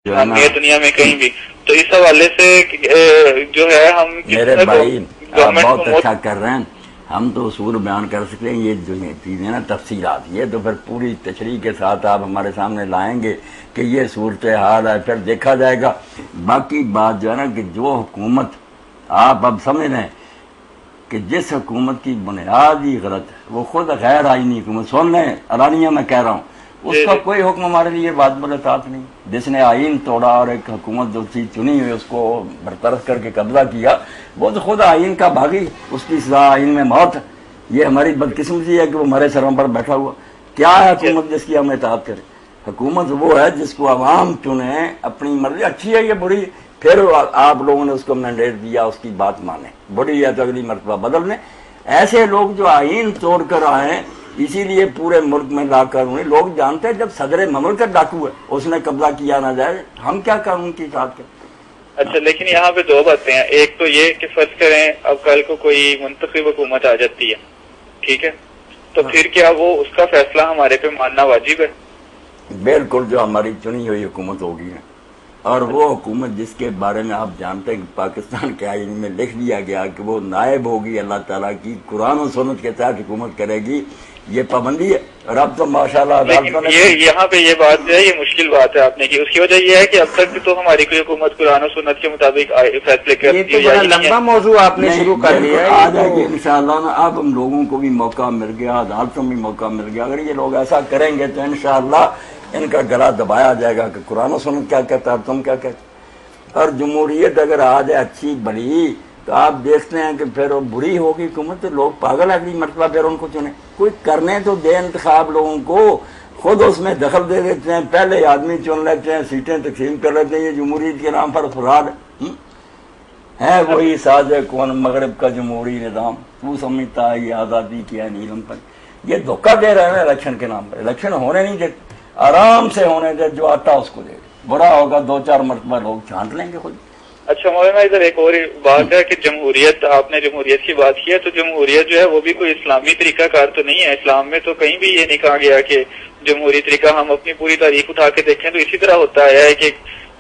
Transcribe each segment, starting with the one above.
دنیا میں کہیں بھی. تو اس حوالے سے جو ہے ہم میرے بھائی آپ بہت اچھا کر رہے ہیں. ہم تو اصول بیان کر سکتے ہیں، یہ جو چیزیں نا تفصیلات، یہ تو پھر پوری تشریح کے ساتھ آپ ہمارے سامنے لائیں گے کہ یہ صورتحال ہے، پھر دیکھا جائے گا. باقی بات جو ہے نا کہ جو حکومت آپ اب سمجھ رہے ہیں کہ جس حکومت کی بنیاد ہی غلط ہے، وہ خود غیر آئینی حکومت، سن لیں علانیہ میں کہہ رہا ہوں، اس کا کوئی حکم ہمارے لیے بات بلطاط نہیں. جس نے آئین توڑا اور ایک حکومت جو چیز چنی ہوئی اس کو برطرف کر کے قبضہ کیا، وہ تو خود آئین کا بھاگی، اس کی سزا آئین میں موت ہے. یہ ہماری بدقسمتی ہے کہ وہ ہمارے سروں پر بیٹھا ہوا. کیا ہے حکومت جس کی ہم اطاعت کریں؟ حکومت وہ ہے جس کو عوام چنے اپنی مرضی، اچھی ہے یہ بری، پھر آپ لوگوں نے اس کو مینڈیٹ دیا، اس کی بات مانیں، بڑی ہے تو اگلی مرتبہ بدل لیں. ایسے لوگ جو آئین توڑ کر آئے، اسی لیے پورے ملک میں لا قانونی لوگ جانتے ہیں جب صدر مملکت ڈاکو ہے، اس نے قبضہ کیا نہ جائے، ہم کیا قانون کی اطاعت کریں؟ اچھا، لیکن یہاں پہ دو باتیں ہیں. ایک تو یہ کہ فرض کریں اب کل کو کوئی منتخب حکومت آ جاتی ہے، ٹھیک ہے، تو پھر کیا وہ اس کا فیصلہ ہمارے پہ ماننا واجب ہے؟ بالکل، جو ہماری چنی ہوئی حکومت ہوگی ہے، اور وہ حکومت جس کے بارے میں آپ جانتے ہیں کہ پاکستان کے آئین میں لکھ دیا گیا کہ وہ نائب ہوگی اللہ تعالیٰ کی، قرآن و سنت کے تحت حکومت کرے گی، یہ پابندی ہے. اور اب تو ماشاءاللہ یہاں پہ یہ بات جو ہے، یہ مشکل بات ہے آپ نے کی. اس کی وجہ یہ ہے کہ اب تک تو ہماری کوئی حکومت قرآن و سنت کے مطابق فیصلے کرتی ہے. یہ تو بڑا لمبا موضوع آپ نے شروع کر لیا ہے. آ جائے گی انشاءاللہ. اب ہم لوگوں کو بھی موقع مل گیا، عدالتوں میں موقع مل گیا. اگر یہ لوگ ایسا کریں گے تو انشاءاللہ ان کا گلا دبایا جائے گا کہ قرآن و سنت کیا کہتا ہے، تم کیا کہتے. اور جمہوریت اگر آ جائے اچھی بڑی، تو آپ دیکھتے ہیں کہ پھر وہ بری ہوگی حکومت تو لوگ پاگل اگلی مرتبہ پھر ان کو چنے. کوئی کرنے تو دے انتخاب لوگوں کو، خود اس میں دخل دے دیتے ہیں، پہلے آدمی چن لیتے ہیں، سیٹیں تقسیم کر لیتے ہیں. یہ جمہوریت کے نام پر فراد ہے. وہی ساز کون مغرب کا جمہوری نظام، تو سمجھتا ہے یہ آزادی کیا نیلم پر. یہ دھوکہ دے رہے ہیں الیکشن کے نام پر. الیکشن ہونے نہیں دیتے، آرام سے ہونے دے، جو آتا اس کو دے. برا ہوگا 2-4 مرتبہ لوگ چھانٹ لیں گے خود. اچھا مولانا، ادھر ایک اور بات ہے کہ جمہوریت، آپ نے جمہوریت کی بات کی ہے، تو جمہوریت جو ہے وہ بھی کوئی اسلامی طریقہ کار تو نہیں ہے. اسلام میں تو کہیں بھی یہ نہیں کہا گیا کہ جمہوری طریقہ، ہم اپنی پوری تاریخ اٹھا کے دیکھیں تو اسی طرح ہوتا ہے کہ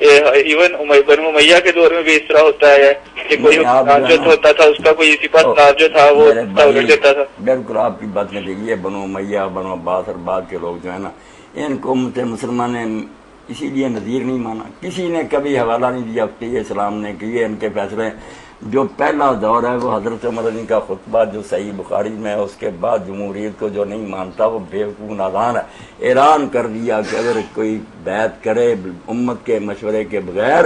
ایون بنو امیہ کے دور میں بھی اس طرح ہوتا ہے کہ کوئی حکمران جو ہوتا تھا اس کا کوئی سپہ سالار جو تھا وہ الٹ دیتا تھا. بالکل آپ کی بات میں دیکھیے، بنو امیہ، بنو عباس اور بعد کے لوگ جو ہے نا، ان کو امت مسلمان نے اسی لیے نظیر نہیں مانا. کسی نے کبھی حوالہ نہیں دیا کہ یہ اسلام نے کیے ان کے فیصلے. جو پہلا دور ہے وہ حضرت عمر رضی کا خطبہ جو صحیح بخاری میں ہے، اس کے بعد جمہوریت کو جو نہیں مانتا وہ بیوقوف نادان ہے. اعلان کر دیا کہ اگر کوئی بیعت کرے امت کے مشورے کے بغیر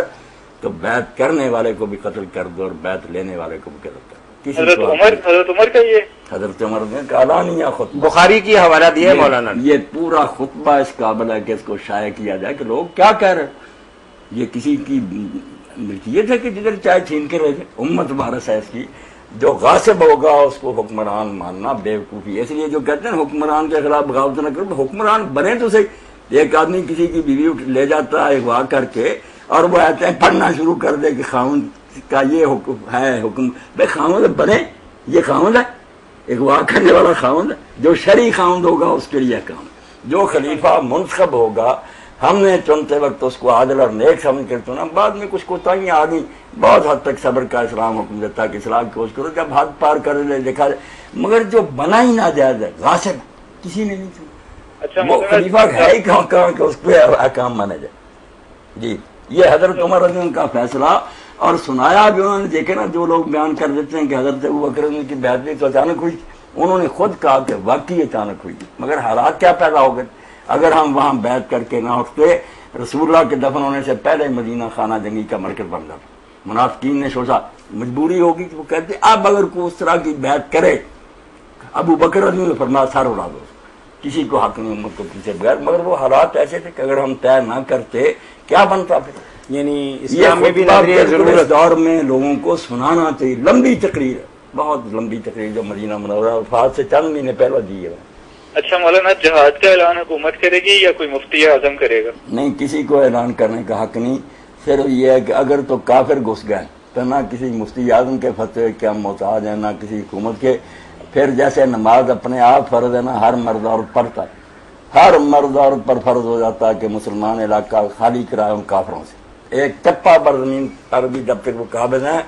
تو بیعت کرنے والے کو بھی قتل کر دو اور بیعت لینے والے کو بھی قتل کر دو. حضرت عمر کا یہ حضرت عمر نے اعلانیہ خطبہ بخاری کی حوالہ دیا ہے مولانا. یہ پورا خطبہ اس قابل ہے کہ اس کو شائع کیا جائے کہ لوگ کیا کہہ رہے ہیں. یہ کسی کی ملکیت ہے کہ جدھر چائے چھین کے رہ جائے. امت وارث ہے اس کی. جو غاصب ہوگا اس کو حکمران ماننا بیوقوفی. اس لیے جو کہتے ہیں حکمران کے خلاف بغاوت نہ کرو، حکمران بنے تو صحیح. ایک آدمی کسی کی بیوی لے جاتا ہے اغوا کر کے اور وہ آتے ہیں پڑھنا شروع کر دے کہ خاوند کا یہ حکم ہے. حکم بھائی خاوند بنے، یہ خاوند ہے، اغوا کرنے والا خاوند ہے. جو شرعی خاوند ہوگا اس کے لیے کام. جو خلیفہ منتخب ہوگا ہم نے چنتے وقت اس کو عادل اور نیک سمجھ کر چنا. بعد میں کچھ کوتاہیاں آ گئی، بہت حد تک صبر کا اسلام حکم دیتا کہ اصلاح کی کوشش کرو. جب حد پار کر لے دیکھا جائے، مگر جو بنا ہی نہ جائز ہے، غاصب کسی نے نہیں چنا. اچھا وہ خلیفہ ہے ہی کہاں کہ اس پہ احکام مانا جائے. جی یہ حضرت عمر رضی اللہ کا فیصلہ. اور سنایا بھی انہوں نے، دیکھے نا جو لوگ بیان کر دیتے ہیں کہ حضرت ابوبکر کی بیعت بھی تو اچانک ہوئی، انہوں نے خود کہا کہ واقعی اچانک ہوئی. مگر حالات کیا پیدا ہو گئے. اگر ہم وہاں بیعت کر کے نہ اٹھتے، رسول اللہ کے دفن ہونے سے پہلے مدینہ خانہ جنگی کا مرکز بن جاتا. منافقین نے سوچا مجبوری ہوگی کہ وہ کہتے اب اگر کوئی اس طرح کی بیعت کرے، ابو بکر رضی اللہ نے فرمایا سر اڑا دو، کسی کو حق نہیں امت کو پیچھے بغیر. مگر وہ حالات ایسے تھے کہ اگر ہم طے نہ کرتے کیا بنتا پھر. یعنی اسلام میں بھی ضرورت دور میں لوگوں کو سنانا چاہیے. لمبی تقریر ہے، بہت لمبی تقریر جو مدینہ منورہ وفات سے چند مہینے پہلے دی ہے. اچھا مولانا، جہاد کا اعلان حکومت کرے گی یا کوئی مفتی اعظم کرے گا؟ نہیں، کسی کو اعلان کرنے کا حق نہیں. صرف یہ ہے کہ اگر تو کافر گھس گئے تو نہ کسی مفتی اعظم کے فتوے کے ہم محتاج ہیں، نہ کسی حکومت کے. پھر جیسے نماز اپنے آپ فرض ہے، نہ ہر مرد اور پڑھتا ہے، ہر مرد عورت پر فرض ہو جاتا ہے کہ مسلمان علاقہ خالی کرائے ان کافروں سے، ایک ٹپا پر زمین پر بھی جب تک وہ قابض ہیں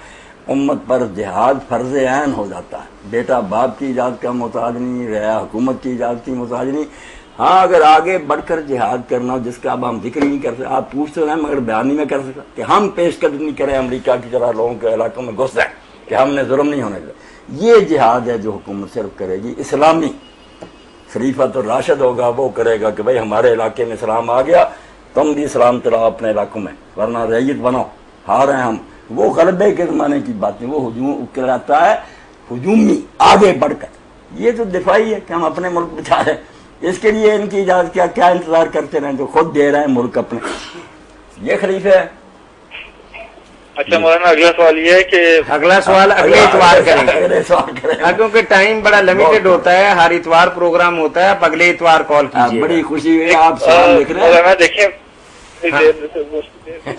امت پر جہاد فرض عین ہو جاتا ہے۔ بیٹا باپ کی اجازت کا محتاج نہیں، رعایا حکومت کی اجازت کی محتاج نہیں۔ ہاں اگر آگے بڑھ کر جہاد کرنا جس کا اب ہم ذکر نہیں کر سکتے، آپ پوچھتے ہیں مگر بیان نہیں میں کر سکتا کہ ہم پیش قدمی کریں امریکہ کی طرح لوگوں کے علاقوں میں گھس جائیں کہ ہم نے ظلم نہیں ہونے دیا۔ یہ جہاد ہے جو حکومت صرف کرے گی اسلامی، خلیفۃ الراشد ہوگا وہ کرے گا کہ بھئی ہمارے علاقے میں اسلام آ گیا، تم بھی اسلام چلاؤ اپنے علاقوں میں، ورنہ ریت بنو، ہار ہیں ہم۔ وہ غلبے کے زمانے کی باتیں، وہ ہجوم کراتا ہے ہجومی آگے بڑھ کر۔ یہ تو دفاعی ہے کہ ہم اپنے ملک بچا رہے ہیں، اس کے لیے ان کی اجازت کیا انتظار کرتے رہیں جو خود دے رہے ہیں ملک اپنے، یہ خلیفہ ہے۔ اچھا مولانا اگلا سوال یہ ہے کہ اگلا سوال اگلے اتوار کریں گے کیونکہ ٹائم بڑا لمیٹڈ ہوتا ہے، ہر اتوار پروگرام ہوتا ہے، اب اگلے اتوار کال کیجیے۔ بڑی خوشی ہوئی آپ سوال لکھ رہے ہیں، دیکھیں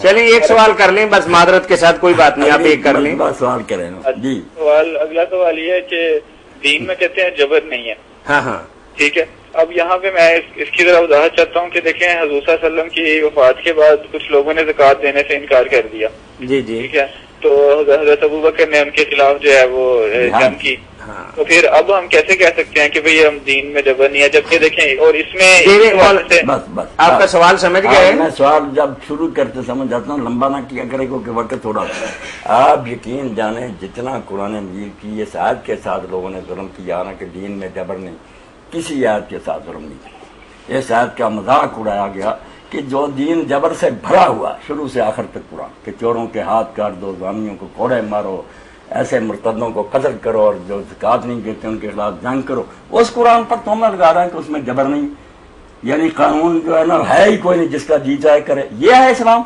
چلیے ایک سوال کر لیں بس، معذرت کے ساتھ کوئی بات نہیں، آپ ایک کر لیں۔ بس سوال کریں جی۔ اگلا سوال یہ ہے کہ دین میں کہتے ہیں جبر نہیں ہے، ہاں ہاں ٹھیک ہے۔ اب یہاں پہ میں اس کی ذرا وضاحت چاہتا ہوں کہ دیکھیں حضور صلی اللہ علیہ وسلم کی وفات کے بعد کچھ لوگوں نے زکوٰۃ دینے سے انکار کر دیا، جی جی ٹھیک ہے، تو حضرت ابوبکر نے ان کے خلاف جو ہے وہ جنگ کی، تو پھر اب ہم کیسے کہہ سکتے ہیں کہ بھئی ہم دین میں جبر نہیں ہے، جبکہ دیکھیں اور اس میں بس آپ کا سوال سمجھ گئے؟ میں سوال جب شروع کرتے سمجھ جاتا ہوں، لمبا نہ کیا کرے کہ وقت تھوڑا آپ یقین جانیں جتنا قرآن مجید کی اس آیت کے ساتھ لوگوں نے ظلم کیا نا کہ دین میں جبر نہیں، کسی آیت کے ساتھ ظلم نہیں کیا۔ اس آیت کا مذاق اڑایا گیا کہ جو دین جبر سے بھرا ہوا شروع سے آخر تک قرآن کہ چوروں کے ہاتھ کاٹ دو، زانیوں کو کوڑے مارو، ایسے مرتدوں کو قتل کرو، اور جو زکوٰۃ نہیں دیتے ان کے خلاف جنگ کرو، اس قرآن پر تم لگا رہے ہیں کہ اس میں جبر نہیں، یعنی قانون جو ہے نا ہے ہی کوئی نہیں، جس کا جی چاہے کرے، یہ ہے اسلام۔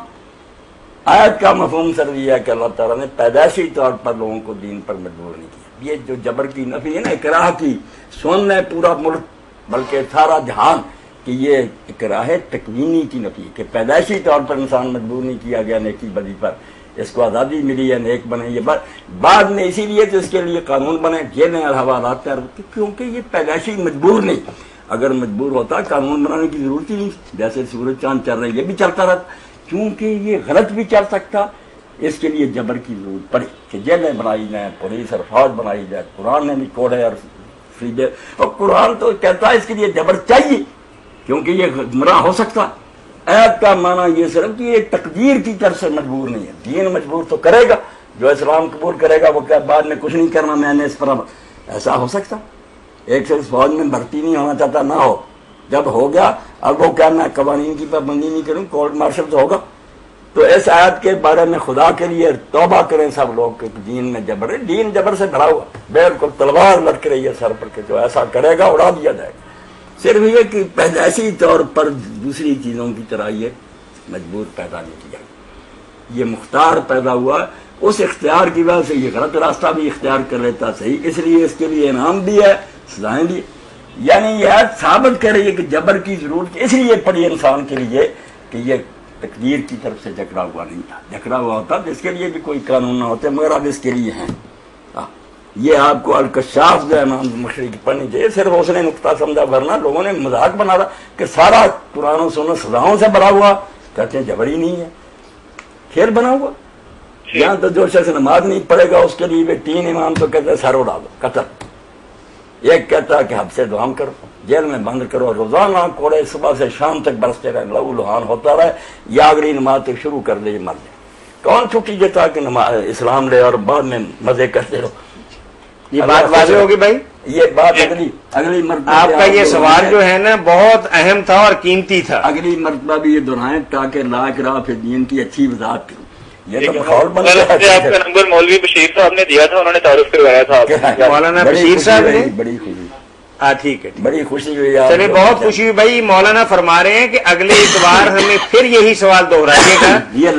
آیت کا مفہوم صرف یہ ہے کہ اللہ تعالیٰ نے پیدائشی طور پر لوگوں کو دین پر مجبور نہیں کیا۔ یہ جو جبر کی نفی ہے نا، اکراہ کی، سن ہے پورا ملک بلکہ سارا جہان کہ یہ اکراہ تکوینی کی نفی کہ پیدائشی طور پر انسان مجبور نہیں کیا گیا نیکی بدی پر، اس کو آزادی ملی ہے نیک بنے، یہ بعد میں اسی لیے تو اس کے لیے قانون بنے، جیلیں اور حوالات تیار ہوتے، کیونکہ یہ پیدائشی مجبور نہیں۔ اگر مجبور ہوتا قانون بنانے کی ضرورت ہی نہیں، جیسے سورج چاند چل رہے یہ بھی چلتا رہتا، کیونکہ یہ غلط بھی چل سکتا، اس کے لیے جبر کی ضرورت پڑی کہ جیلیں بنائی جائیں، پولیس اور فوج بنائی جائے۔ قرآن نے بھی کوڑے اور فریدے، اور قرآن تو کہتا ہے اس کے لیے جبر چاہیے کیونکہ یہ گمراہ ہو سکتا۔ آیت کا معنی یہ صرف کہ یہ تقدیر کی طرف سے مجبور نہیں ہے، دین مجبور تو کرے گا، جو اسلام قبول کرے گا وہ کہ بعد میں کچھ نہیں کرنا میں نے اس پر، ایسا ہو سکتا؟ ایک شخص فوج میں بھرتی نہیں ہونا چاہتا، نہ ہو، جب ہو گیا اب وہ کیا میں قوانین کی پابندی نہیں کروں، کورٹ مارشل تو ہوگا۔ تو اس آیت کے بارے میں خدا کے لیے توبہ کریں سب لوگ کہ دین میں جبر ہے، دین جبر سے بھرا ہوا، بالکل تلوار لٹک رہی ہے سر پر کہ جو ایسا کرے گا اڑا دیا جائے گا۔ صرف یہ کہ پیدائشی طور پر دوسری چیزوں کی طرح یہ مجبور پیدا نہیں کیا، یہ مختار پیدا ہوا، اس اختیار کی وجہ سے یہ غلط راستہ بھی اختیار کر لیتا صحیح، اس لیے اس کے لیے انعام بھی ہے، سزائیں بھی، یعنی یہ ثابت کر رہی ہے کہ جبر کی ضرورت اس لیے پڑی انسان کے لیے کہ یہ تقدیر کی طرف سے جکڑا ہوا نہیں تھا، جکڑا ہوا ہوتا تو اس کے لیے بھی کوئی قانون نہ ہوتے، مگر اب اس کے لیے ہیں۔ یہ آپ کو الکشاف جو ہے امام مشرق کی پڑھنی چاہیے، صرف اس نے نقطہ سمجھا، ورنہ لوگوں نے مذاق بنا رہا کہ سارا قرآن و سنت سزاؤں سے بھرا ہوا، کہتے ہیں جبر ہی نہیں ہے، کھیل بنا ہوا۔ یہاں تو جو شخص نماز نہیں پڑھے گا اس کے لیے بھی 3 امام تو کہتے ہیں سر اڑا دو، قتل۔ ایک کہتا ہے کہ حبس دعام کرو، جیل میں بند کرو، روزانہ کوڑے صبح سے شام تک برستے رہے، لہو لہان ہوتا رہے، یا اگلی نماز تک شروع کر دے مر جائے۔ کون چھٹی دیتا کہ اسلام لے اور بعد میں مزے کرتے رہو؟ یہ بات واضح ہوگی بھائی، یہ بات اگلی مرتبہ آپ کا یہ سوال جو ہے نا بہت اہم تھا اور قیمتی تھا، اگلی مرتبہ بھی یہ دہرائیں تاکہ لا اکراہ فی الدین کی اچھی وضاحت کروں۔ یہ تو ماحول بن گیا ہے۔ آپ کا نمبر مولوی بشیر صاحب نے دیا تھا، انہوں نے تعارف کروایا تھا مولانا بشیر صاحب نے، بڑی خوشی، ہاں ٹھیک ہے، بڑی خوشی ہوئی۔ چلیے بہت خوشی ہوئی بھائی، مولانا فرما رہے ہیں کہ اگلے اتوار ہمیں پھر یہی سوال دہرائیے گا۔ یہ